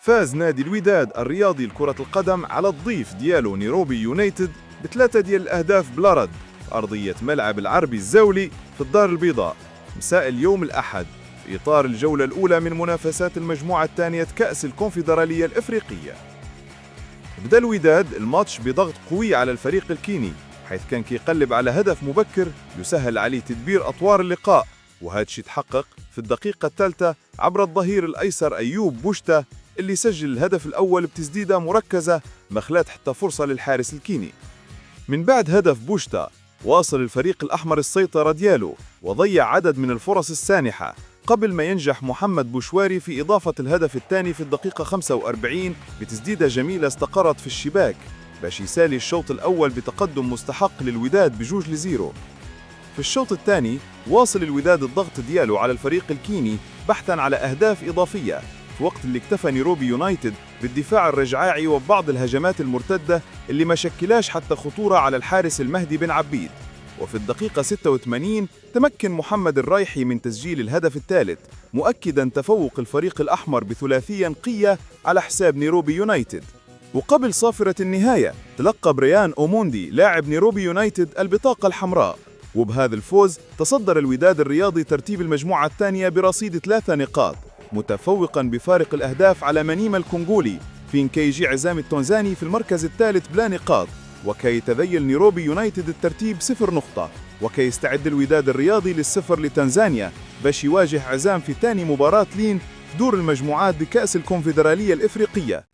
فاز نادي الوداد الرياضي لكرة القدم على الضيف ديالو نيروبي يونايتد ب3 ديال الأهداف بلا رد في أرضية ملعب العربي الزولي في الدار البيضاء مساء اليوم الأحد في إطار الجولة الأولى من منافسات المجموعة الثانية كأس الكونفدرالية الإفريقية. بدأ الوداد الماتش بضغط قوي على الفريق الكيني، حيث كان كيقلب على هدف مبكر يسهل عليه تدبير أطوار اللقاء، وهذا الشيء تحقق في الدقيقة الثالثة عبر الظهير الأيسر أيوب بوشتا اللي سجل الهدف الأول بتسديدة مركزة ما خلات حتى فرصة للحارس الكيني. من بعد هدف بوشتا واصل الفريق الأحمر السيطرة ديالو وضيع عدد من الفرص السانحة قبل ما ينجح محمد بوشواري في إضافة الهدف الثاني في الدقيقة 45 بتسديدة جميلة استقرت في الشباك باش يسالي الشوط الأول بتقدم مستحق للوداد ب2-0. في الشوط الثاني واصل الوداد الضغط ديالو على الفريق الكيني بحثاً على أهداف إضافية، في وقت اللي اكتفى نيروبي يونايتد بالدفاع الرجعاعي وبعض الهجمات المرتدة اللي ما شكلاش حتى خطورة على الحارس المهدي بن عبيد. وفي الدقيقة 86 تمكن محمد الرايحي من تسجيل الهدف الثالث، مؤكداً تفوق الفريق الأحمر بثلاثية نقية على حساب نيروبي يونايتد. وقبل صافرة النهاية تلقى بريان أوموندي لاعب نيروبي يونايتد البطاقة الحمراء، وبهذا الفوز تصدر الوداد الرياضي ترتيب المجموعة الثانية برصيد 3 نقاط، متفوقاً بفارق الأهداف على منيما الكونغولي في كيجي عزام التنزاني في المركز الثالث بلا نقاط، وكي يتذيل نيروبي يونايتد الترتيب 0 نقطة، وكي يستعد الوداد الرياضي للسفر لتنزانيا باش يواجه عزام في ثاني مباراة لين في دور المجموعات بكأس الكونفدرالية الإفريقية.